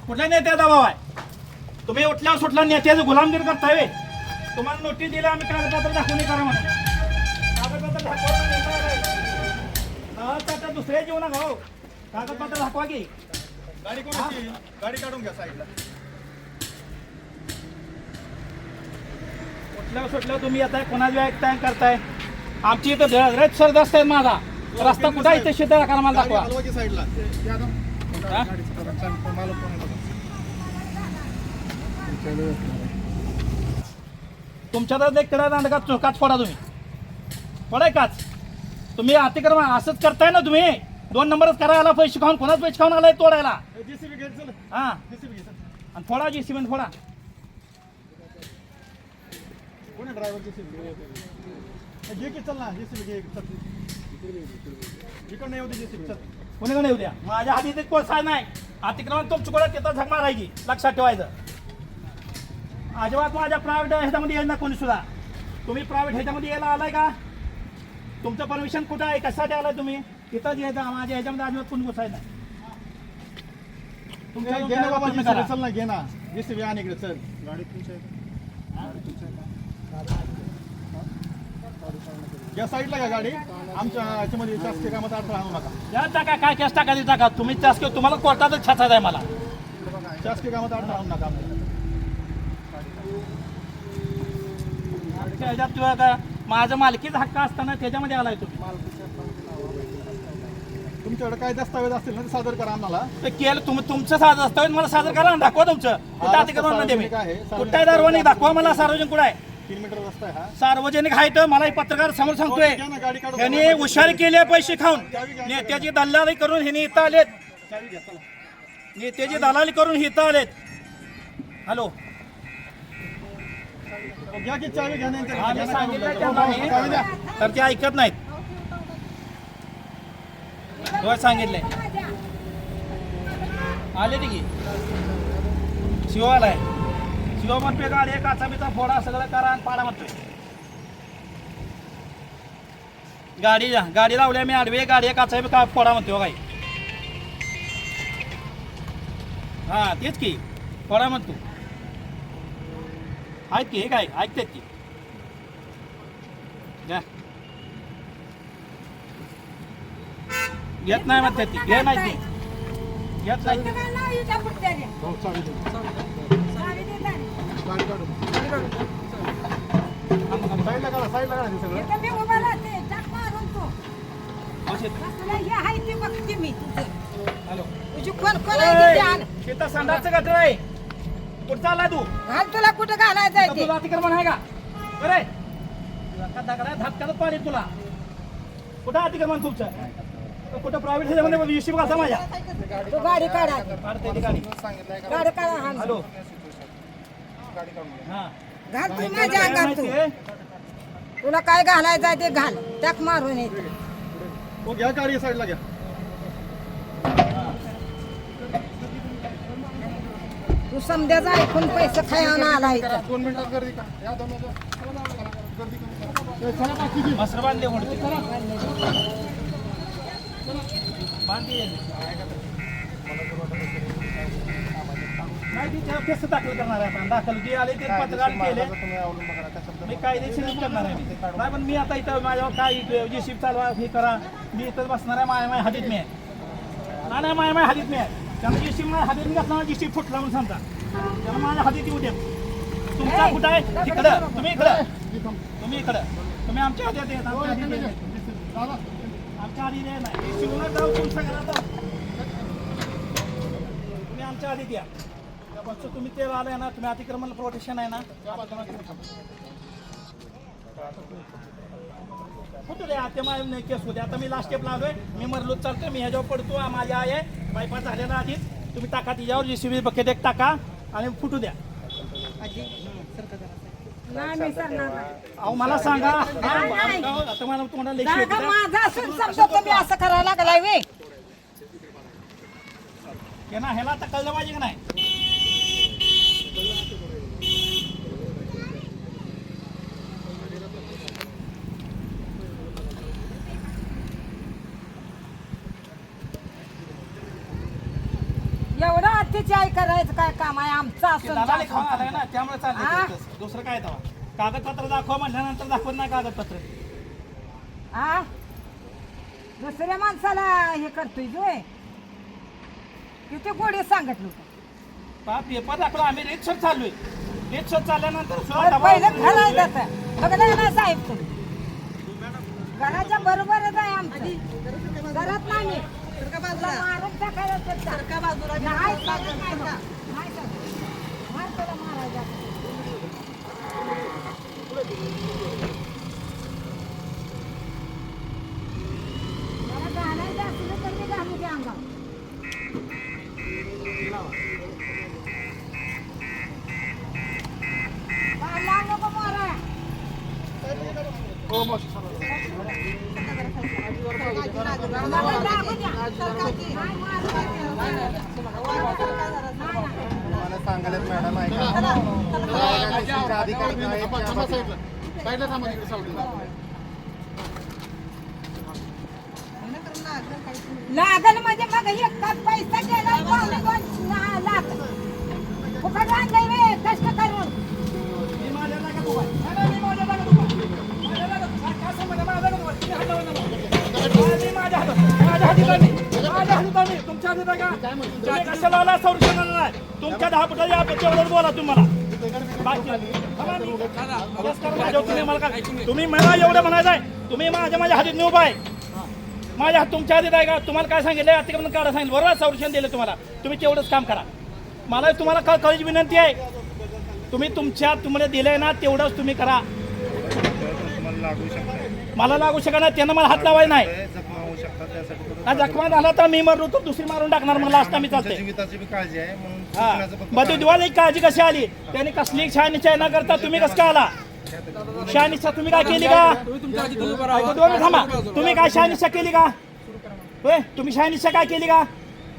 कुठल्या नेत्याचा दबाव आहे? तुम्ही उठल्यावर सुटला नेत्याचं गुलामगिरी करताय व्हय? तुम्हाला नोटीस दिली आम्ही कागदपत्र दाखवून करा म्हणून. कागदपत्र दाखवा दुसऱ्या जीव नका हो. कागदपत्र दाखवा की. गाडी कोणाची? गाडी काढून घ्या साईडला. उठल्यावर सुटल्यावर तुम्ही येताय कोणाच ऐकताय करताय. आमची इथं रेत सर रस्ता आहे माझा. रस्ता कुठं इथे शेत दाखवा मला दाखवा. हलवाची साईडला. तुमच्या तर एक कडा दांडकात काच फोडा तुम्ही. फोडाय काच. तुम्ही अतिक्रमण असंच करताय ना तुम्ही. 2 नंबरच करायला पैसे खाऊन कोणाच पैसे खाऊन आलाय तोडायला. जेसीबी घे चल. हा जेसीबी घे चल. आणि फोडा जी सिमेंट फोडा. कोण आहे ड्रायव्हर? जेसीबी घे की चल ना. जेसीबी घे चल. इकडनं येऊ दे जेसीबी चल. कोणीकडे येऊ द्या. माझ्या हाती कोळसा नाही. अतिक्रमण तुमची कोणा तिथं झक मारायची. लक्षात ठेवायचं. अजिबात माझ्या प्रायव्हेट ह्याच्यामध्ये येईल ना कोणी सुद्धा. तुम्ही प्रायव्हेट ह्याच्यामध्ये यायला आलाय का? तुमचं परमिशन कुठं आहे? कशासाठी आलाय तुम्ही? तिथंच यायचं. माझ्या ह्याच्यामध्ये अजिबात कोणी घुसायचं नाही. घे ना बाबा जेसीबी चल ना. घे ना जेसीबी आणि इकडे चल. गाडी तुमच्या या साईडला का गाडी? आमच्या ह्याच्यामध्ये शासकीय कामात अडथळा आणू नका. या टाका काय केस टाका टाका. तुम्ही तुम्हाला कोर्टातच छाचायचं आहे मला. शासकीय कामात अडथळा आणू नका. ह्याच्यात किंवा का माझं मालकीचा हक्क असताना त्याच्यामध्ये आलाय तुम्ही. तुमच्याकडे काय दस्तावेज असतील ना ते सादर करा आम्हाला. ते केलं तुमचं साधं असतं मला सादर करा आणि दाखवा तुमचं. कुठं अतिक्रमण मध्ये मी कुठं आहे दारवानी दाखवा मला. सार्वजनिक कुठं आहे? 3 मीटर रस्ता आहे हा. सार्वजनिक आहे तर मला पत्रकार समोर सांगतोय. घ्या ना गाडी काढून. ह्याने हुशार केले पैसे खाऊन. नेत्याची दलाली करून हे इथं आलेत. चावी घ्या चला. नेत्याची दलाली करून हे इथं आलेत. हॅलो घ्या की चावी घ्या. आम्ही सांगितलं त्यांना चावी द्या. तर ते ऐकत नाहीत. होय सांगितलंय. आले की शिव आलाय. शिव म्हणतोय गाडी काचा बिचा फोडा सगळं करा आणि पाडा म्हणतोय. गाडी लावल्या मी आडवे. गाडी काचा बी का फोडा म्हणतोय काही. हा तेच की फोडा म्हणतो. आहेत की हे काय ऐकतात की. घ्या घेत नाही म्हणतात ती. घे नाही ती घेत नाही. हो, चावी दे. गाडी काढून. साईडला काढा. साईडला काढा ते सगळं. हॅलो शेतात संडासचं गटर आहे. कुठं चाललाय तू? तुला कुठं घालायचंय ते? तुला अतिक्रमण आहे का? बरे धक्काच पाणी तुला. कुठं अतिक्रमण तुमचं? कुठं प्रायव्हेट ह्याच्यामध्ये विषय कसा माझ्या? तू गाडी काढा. काढते ती गाडी. गाडी काढा. हॅलो हा घाल तू माझ्या अंगात. तू तुला काय घालायचंय ते घाल. टाक मारून येते. हो घ्या गाडी साईडला घ्या. तू समजायचं ऐकून पैसे खायला आला इथं. 2 मिनिटात गर्दी का? या 2 मिनिटात गर्दी कमी. चला बाकी मसर बांधले म्हणते. बांधली नाही ती केस दाखल करणार आहे आपण. दाखल जे आले ते पत्रकार केले. तुम्ही अवलंब करा त्या शब्दात. मी कायदेशीरच करणार आहे. मी नाही पण मी आता इथं माझ्यावर काय जेसीबी चालवा हे करा. मी इथंच बसणार आहे. माया हातीत मी आहे. नाही माया हातीत मी आहे. त्याला जेसीबी माझ्या हातीत मी असताना जेसीबी फुटला म्हणून सांगता. त्याला माझ्या हातीत येऊ द्या. तुमचा कुठं आहे? तिकडं. तुम्ही इकडं. तुम्ही इकडं. तुम्ही आमच्या हातात येत. आमच्या आधी नाही. शिवणार जाऊ तुमच्या घरात जाऊ. तुम्ही आमच्या आधीत या. तुम्ही ते आलाय ना. तुम्ही अतिक्रमण प्रोटेक्शन आहे ना. कुठं रे आता माझ्या केस होते. आता मी लास्ट स्टेपला आलोय. मी मरलोच चालतोय. मी ह्याच्यावर पडतो. माझ्या आहे बायपास झालेला आधीच. तुम्ही टाका तिच्यावर जेसीबी बकेट एक टाका आणि फुटू द्या. नाही मी सांगणार नाही. अहो मला सांगा. आता मला तुम्हाला लेखी जागा माझा असून समजा तुम्ही असं करायला लागलाय वे. ना ह्याला आता कळलं पाहिजे का नाही? एवढा अति कुणीची आई करायचं काय काम आहे आमचं असून दलाली खाऊन आलाय ना त्यामुळे हा? चाललंय दुसरं काय तेव्हा कागदपत्र दाखवा म्हटल्यानंतर दाखवत नाही कागदपत्र हा दुसऱ्या माणसाला हे करतोय जोय किती गोडी सांगितलं होतं पेपर दाखवला आम्ही रिक्षा चाललोय रिक्षा चालल्यानंतर बरं, पहिलं घालायचं आता. बघा ना साहेब तुम्ही घराच्या बरोबरच आहे आमचं घरात नाही मारून टाकायला नाही चालत नाही बा. नाही चालत. मार त्याला मारायचा. मला घालायचं असलं तर मी घालू द्या अंगावर. मला नको मारा. मला लागू द्या. नाही मारू. मला सांगायला मॅडम ऐका अधिकारी साईडला थांबा तिकडे सावलीला. लागल म्हणजे मग एक पैसा गेला पावणे 2 लाख फुकट आणलंय रे कष्ट करून मी माझ्या जागेत उभा आहे. नाही, मी माझ्या जागेत उभा आहे. माझ्या जागेत काय संबंध माझ्या जागेत उभा आहे. तुम्ही हातावर नका. माझ्या हातात आहे. तुमच्या हातात आहे का तुम्ही कशाला आला संरक्षणाला नाही तुमच्या 10 फुटाच्या अपेक्षेवर बोला तुम्हाला बाकी थांबा मी. नमस्कार, माझ्यावर तुम्ही मला काय तुम्ही मला एवढं म्हणायचं आहे तुम्ही माझ्या हातीत उभा आहे माझ्या हात तुमच्या हातीत आहे का तुम्हाला काय सांगितलं अतिक्रमण काढा सांगितलं बरोबर संरक्षण दिलं तुम्हाला तुम्ही तेवढंच काम करा मला तुम्हाला कळची विनंती आहे तुम्हाला दिलंय ना तेवढंच तुम्ही करा लागू शकता मला लागू शकत नाही त्यांना मला हात लावायला नाही जखमा होऊ शकतात त्यासाठी हा जखमा झाला तर मी मरलो तर दुसरी मारून टाकणार मला लास्ट मी चालते जीविताची बी काळजी आहे म्हणून हा शिकण्याचं फक्त मग दिवाळी काळजी कशी आली त्यांनी कसली शहानिशा न करता तुम्ही कसं काय आला शहानिशा तुम्ही काय केली का ऐका, 2 मिनिट थांबा तुम्ही काय शहानिशा केली का होय तुम्ही शहानिशा काय केली का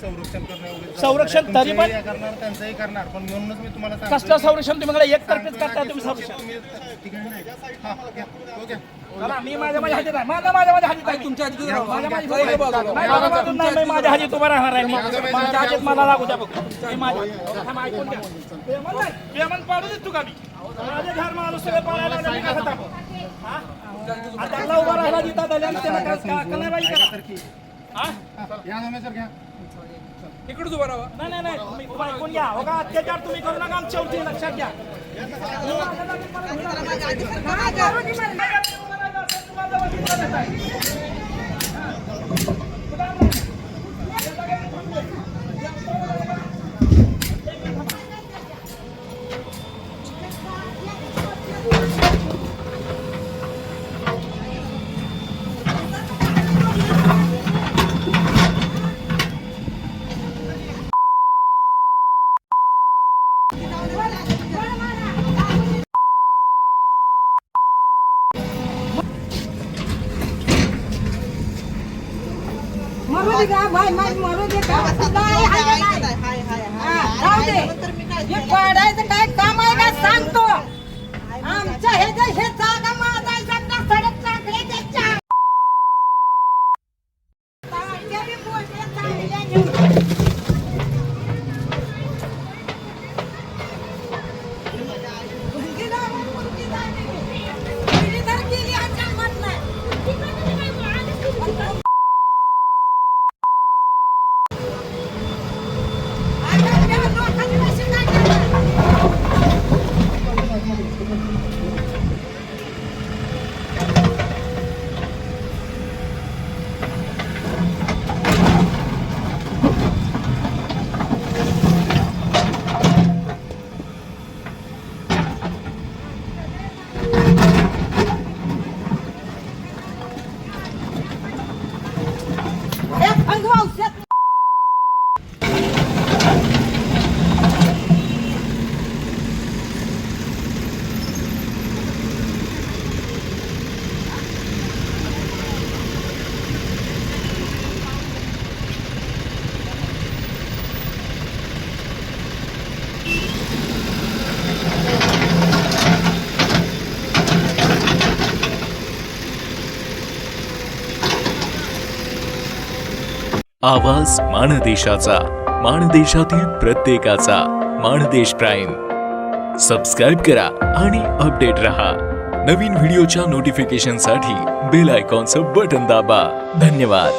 संरक्षण करणे संरक्षण तरी पण करणार त्यांचंही करणार पण म्हणूनच मी तुम्हाला सांगतो कसलं संरक्षण तुम्ही मला एकतर्फीच करता तुम्ही संरक्षण तुम्ही ठिकाणी नाही हा घ्या. ओके चला, मी माझ्या हातीत आहे माझ्या हातीत आहे तुमच्या हातीत माझ्या हातीत उभा राहणार आहे माझ्या हातीत मला लागू द्या बघ मी माझ्या थांबा, ऐकून घ्या. पेमेंट पाडू देत तू का मी माझे घर माणूस सगळे पाडायला लागले, मी कसं टाकू? हा? आता त्याला उभा राहायला देतात त्याला त्याला का नाही पाहिजे का? हा? या सोमेश्वर घ्या इकडूच उभा राहा. नाही तुम्ही उभा ऐकून घ्या हो का अत्याचार तुम्ही करू नका आमच्यावरती लक्षात घ्या मरू दे का भाई मरू दे का नाही, हाय, हाय. हा, जाऊ दे हे पाडायचं काय काम आहे का सांगतो आमच्या हे जागा माझा सडक चाकले त्याच्या तात्या बी बोलले चांगल्या नेऊन. मुलगी जाऊन मुलगी झाली. मुलगी तर गेली आमच्या मत नाही. आवाज मानदेशाचा माणदेशातील प्रत्येकाचा माणदेश प्राईम. सबस्क्राईब करा आणि अपडेट रहा. नवीन व्हिडिओच्या नोटिफिकेशनसाठी बेल आयकॉनचं बटन दाबा. धन्यवाद.